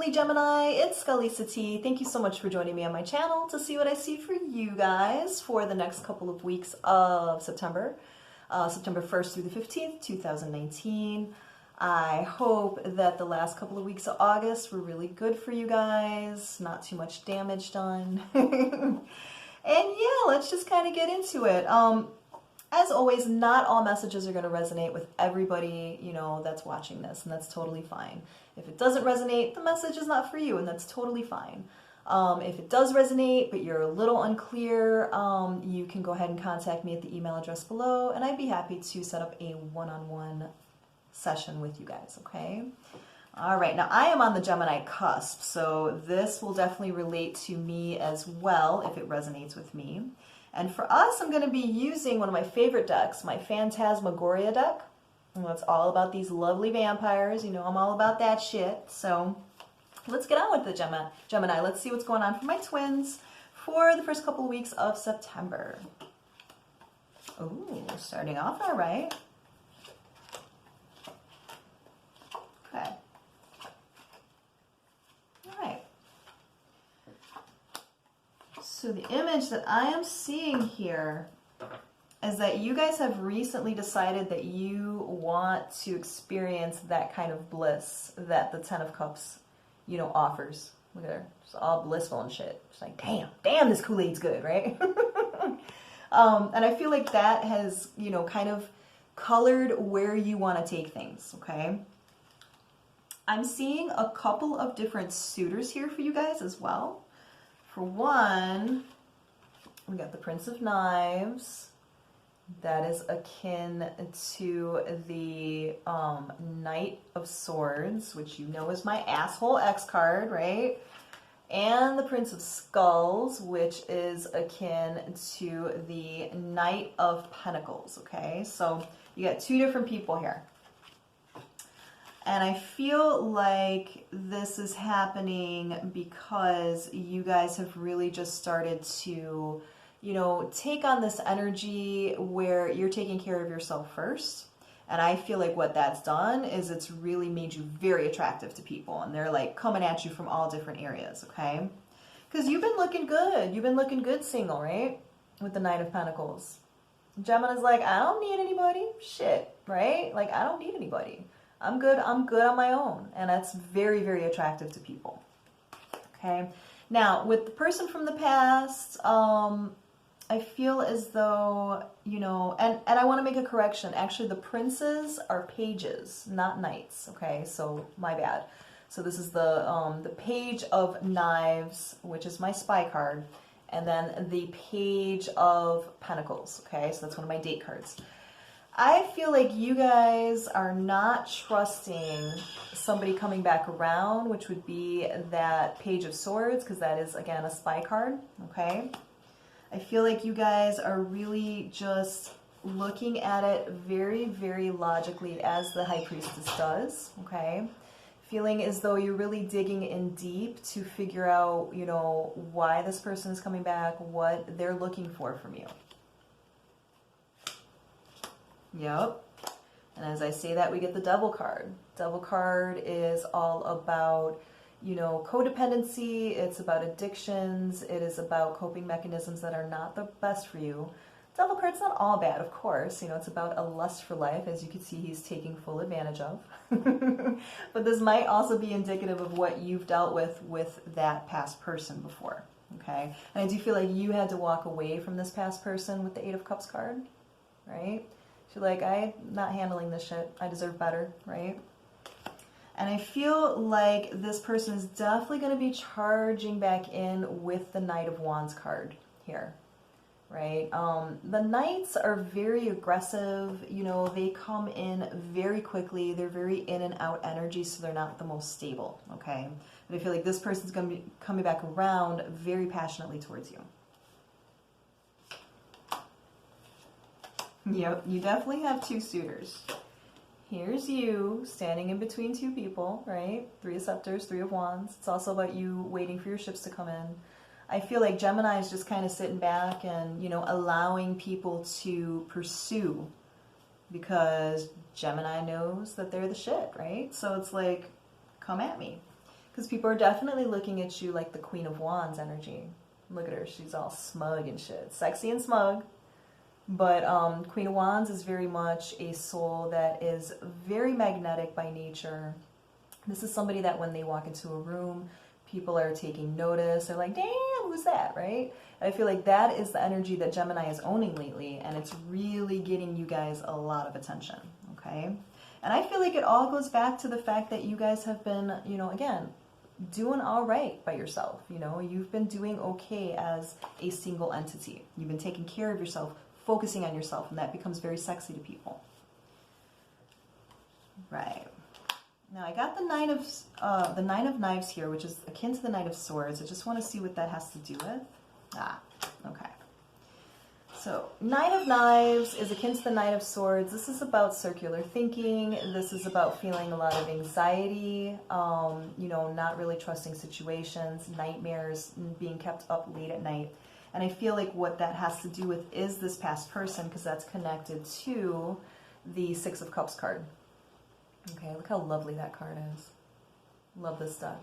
lovely Gemini, it's Scully Sati. Thank you so much for joining me on my channel to see what I see for you guys for the next couple of weeks of September. September 1st through the 15th, 2019. I hope that the last couple of weeks of August were really good for you guys. Not too much damage done. And yeah, let's just kind of get into it. As always, not all messages are going to resonate with everybody, that's watching this, and that's totally fine. If it doesn't resonate, the message is not for you, and that's totally fine. If it does resonate, but you're a little unclear, you can go ahead and contact me at the email address below, and I'd be happy to set up a one-on-one session with you guys, okay? All right, now I am on the Gemini cusp, so this will definitely relate to me as well if it resonates with me. And for us, I'm going to be using one of my favorite decks, my Phantasmagoria deck. And it's all about these lovely vampires. I'm all about that shit. So let's get on with the Gemini. Let's see what's going on for my twins for the first couple of weeks of September. Ooh, starting off all right. Okay. All right. So the image that I am seeing here is that you guys have recently decided that you want to experience that kind of bliss that the Ten of Cups, offers. Look at her, just all blissful and shit. Just like, damn, this Kool-Aid's good, right? And I feel like that has, kind of colored where you want to take things, okay? I'm seeing a couple of different suitors here for you guys as well. For one, we got the Prince of Knives. That is akin to the Knight of Swords, which is my asshole X card, right? And the Prince of Skulls, which is akin to the Knight of Pentacles, okay? So you got two different people here. And I feel like this is happening because you guys have really just started to, take on this energy where you're taking care of yourself first. And I feel like what that's done is it's really made you very attractive to people. And they're like coming at you from all different areas, okay? Because you've been looking good. You've been looking good single, right? With the Knight of Pentacles. Gemini's like, I don't need anybody. Shit, right? Like, I don't need anybody. I'm good on my own, and that's very, very attractive to people, okay? Now, with the person from the past, I feel as though, and I want to make a correction. Actually, the princes are pages, not knights, okay? So, my bad. So this is the Page of Knives, which is my spy card, and then the Page of Pentacles, okay? So that's one of my date cards. I feel like you guys are not trusting somebody coming back around, which would be that Page of Swords, because that is, again, a spy card, okay? I feel like you guys are really just looking at it very, very logically, as the High Priestess does, okay? Feeling as though you're really digging in deep to figure out, why this person is coming back, what they're looking for from you. Yep. And as I say that, we get the Devil card. Devil card is all about, codependency. It's about addictions. It is about coping mechanisms that are not the best for you. Devil card's not all bad, of course. It's about a lust for life, as you can see he's taking full advantage of. But this might also be indicative of what you've dealt with that past person before, okay? And I do feel like you had to walk away from this past person with the Eight of Cups card, right? You're like, I'm not handling this shit. I deserve better, right? And I feel like this person is definitely going to be charging back in with the Knight of Wands card here, right? The Knights are very aggressive. They come in very quickly. They're very in and out energy, so they're not the most stable, okay? But I feel like this person's going to be coming back around very passionately towards you. Yep, you definitely have two suitors. Here's you standing in between two people, right? Three of Scepters, Three of Wands. It's also about you waiting for your ships to come in. I feel like Gemini is just kind of sitting back and, allowing people to pursue, because Gemini knows that they're the shit, right? So it's like, come at me. Because people are definitely looking at you like the Queen of Wands energy. Look at her. She's all smug and shit. Sexy and smug. But Queen of Wands is very much a soul that is very magnetic by nature. This is somebody that when they walk into a room, people are taking notice. They're like, damn, who's that, right? And I feel like that is the energy that Gemini is owning lately, and it's really getting you guys a lot of attention, okay? And I feel like it all goes back to the fact that you guys have been, you know, again, doing all right by yourself. You know, you've been doing okay as a single entity. You've been taking care of yourself, focusing on yourself, and that becomes very sexy to people. Right. Now I got the Nine of Knives here, which is akin to the Knight of Swords. I just want to see what that has to do with. Okay. So Nine of Knives is akin to the Knight of Swords. This is about circular thinking. This is about feeling a lot of anxiety, you know, not really trusting situations, nightmares, being kept up late at night. And I feel like what that has to do with is this past person, because that's connected to the Six of Cups card. Okay, look how lovely that card is. Love this deck.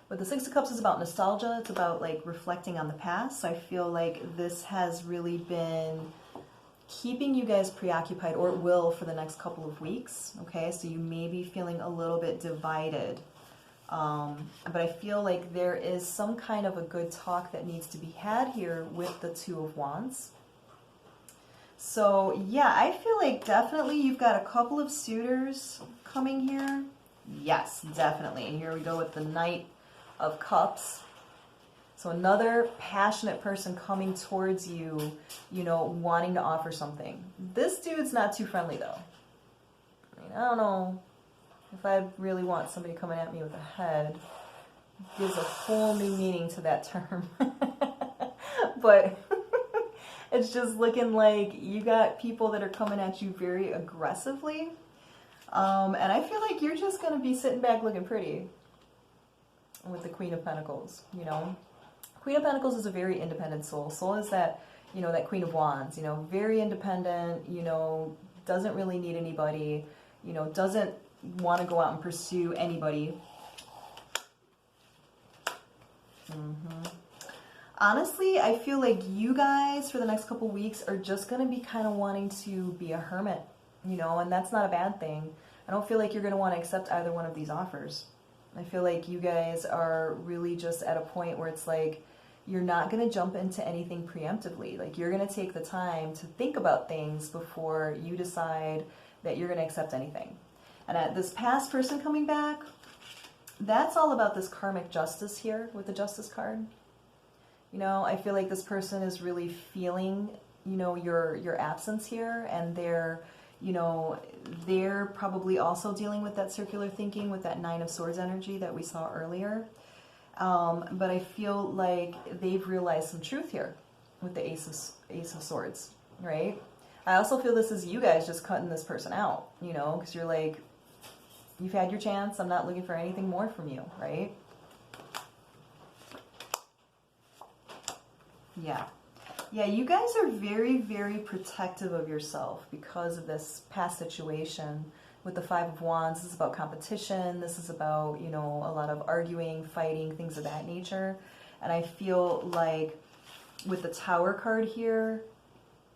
But the Six of Cups is about nostalgia. It's about like reflecting on the past. So I feel like this has really been keeping you guys preoccupied, or it will for the next couple of weeks. Okay, so you may be feeling a little bit divided. But I feel like there is some kind of a good talk that needs to be had here with the Two of Wands. So yeah, I feel like definitely you've got a couple of suitors coming here. Yes, definitely. And here we go with the Knight of Cups. So another passionate person coming towards you, you know, wanting to offer something. This dude's not too friendly though. I mean, I don't know if I really want somebody coming at me with a head. It gives a whole new meaning to that term. But it's just looking like you got people that are coming at you very aggressively. And I feel like you're just going to be sitting back looking pretty with the Queen of Pentacles, you know. Queen of Pentacles is a very independent soul. Soul is that, you know, that Queen of Wands, you know, very independent, you know, doesn't really need anybody, you know, doesn't want to go out and pursue anybody. Honestly, I feel like you guys for the next couple weeks are just going to be kind of wanting to be a hermit, you know, and that's not a bad thing. I don't feel like you're going to want to accept either one of these offers. I feel like you guys are really just at a point where it's like you're not going to jump into anything preemptively. Like you're going to take the time to think about things before you decide that you're going to accept anything. And at this past person coming back, that's all about this karmic justice here with the Justice card. You know, I feel like this person is really feeling, you know, your absence here, and they're, you know, they're probably also dealing with that circular thinking with that Nine of Swords energy that we saw earlier. But I feel like they've realized some truth here with the Ace of Swords, right? I also feel this is you guys just cutting this person out, you know, because you're like, you've had your chance. I'm not looking for anything more from you, right? Yeah. Yeah, you guys are very, very protective of yourself because of this past situation with the Five of Wands. This is about competition. This is about, you know, a lot of arguing, fighting, things of that nature. And I feel like with the Tower card here,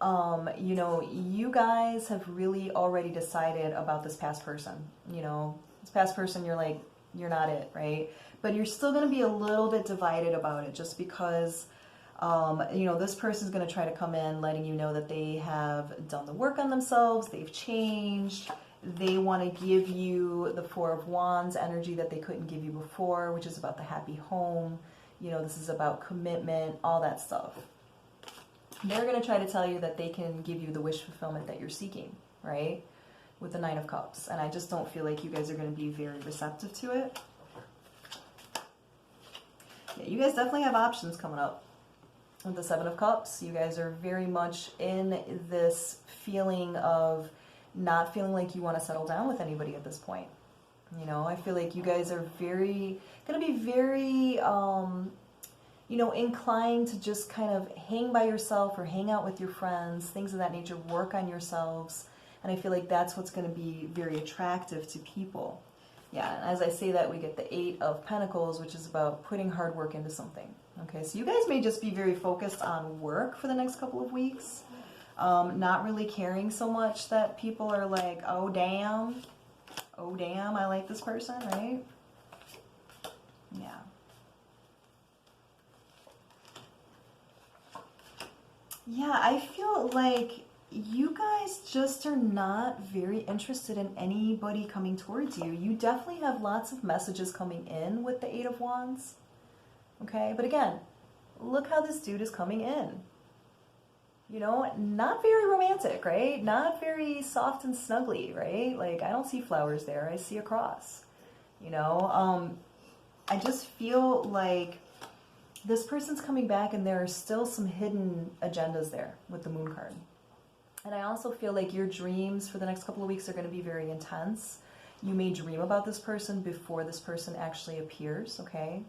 you know, you guys have really already decided about this past person. You know, this past person, you're like, you're not it, right? But you're still going to be a little bit divided about it just because... you know, this person's going to try to come in letting you know that they have done the work on themselves, they've changed, they want to give you the Four of Wands energy that they couldn't give you before, which is about the happy home. You know, this is about commitment, all that stuff. They're going to try to tell you that they can give you the wish fulfillment that you're seeking, right? With the Nine of Cups. And I just don't feel like you guys are going to be very receptive to it. Yeah, you guys definitely have options coming up. With the Seven of Cups, you guys are very much in this feeling of not feeling like you want to settle down with anybody at this point. You know, I feel like you guys are going to be very, you know, inclined to just kind of hang by yourself or hang out with your friends, things of that nature, work on yourselves. And I feel like that's what's going to be very attractive to people. Yeah, and as I say that, we get the 8 of Pentacles, which is about putting hard work into something. Okay, so you guys may just be very focused on work for the next couple of weeks. Not really caring so much that people are like, oh damn, I like this person, right? Yeah. Yeah, I feel like you guys just are not very interested in anybody coming towards you. You definitely have lots of messages coming in with the 8 of Wands. Okay, but again, look how this dude is coming in. You know, not very romantic, right? Not very soft and snuggly, right? Like, I don't see flowers there. I see a cross. You know, I just feel like this person's coming back and there are still some hidden agendas there with the Moon card. And I also feel like your dreams for the next couple of weeks are going to be very intense. You may dream about this person before this person actually appears, okay?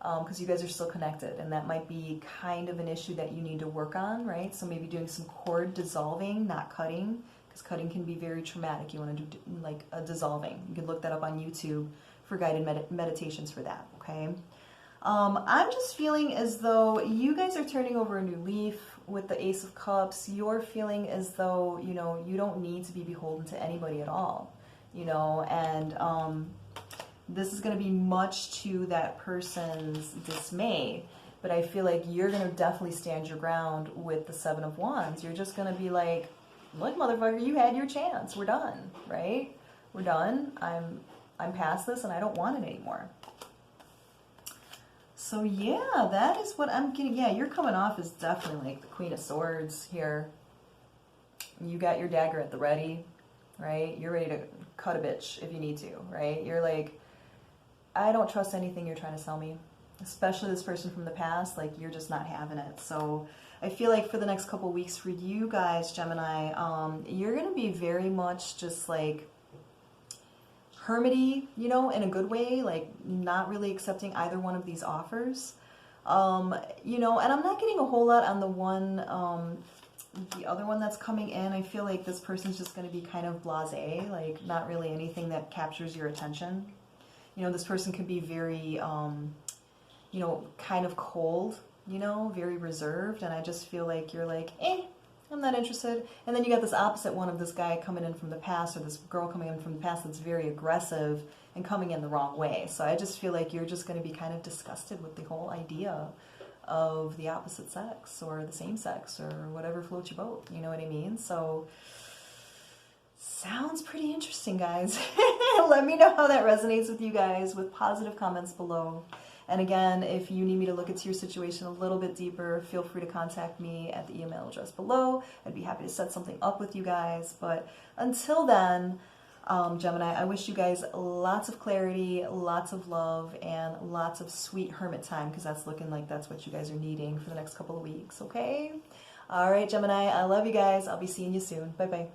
Because you guys are still connected, and that might be kind of an issue that you need to work on, right? So maybe doing some cord dissolving, not cutting, because cutting can be very traumatic. You want to do like a dissolving. You can look that up on YouTube for guided meditations for that, okay? I'm just feeling as though you guys are turning over a new leaf with the Ace of Cups. You're feeling as though, you know, you don't need to be beholden to anybody at all, you know, and this is going to be much to that person's dismay, but I feel like you're going to definitely stand your ground with the 7 of Wands. You're just going to be like, look, motherfucker, you had your chance. We're done, right? We're done. I'm past this and I don't want it anymore. So yeah, that is what I'm getting. Yeah, you're coming off as definitely like the Queen of Swords here. You got your dagger at the ready, right? You're ready to cut a bitch if you need to, right? You're like, I don't trust anything you're trying to sell me, especially this person from the past. Like, you're just not having it. So I feel like for the next couple weeks for you guys, Gemini, you're going to be very much just like hermity, you know, in a good way, like not really accepting either one of these offers. You know, and I'm not getting a whole lot on the other one that's coming in. I feel like this person's just going to be kind of blasé, like not really anything that captures your attention. You know, this person could be very, you know, kind of cold, you know, very reserved. And I just feel like you're like, I'm not interested. And then you got this opposite one of this guy coming in from the past, or this girl coming in from the past that's very aggressive and coming in the wrong way. So I just feel like you're just going to be kind of disgusted with the whole idea of the opposite sex or the same sex or whatever floats your boat. You know what I mean? So sounds pretty interesting, guys. Let me know how that resonates with you guys with positive comments below. And again, if you need me to look into your situation a little bit deeper, feel free to contact me at the email address below. I'd be happy to set something up with you guys. But until then, Gemini, I wish you guys lots of clarity, lots of love, and lots of sweet hermit time, because that's looking like that's what you guys are needing for the next couple of weeks, okay? All right, Gemini, I love you guys. I'll be seeing you soon. Bye-bye.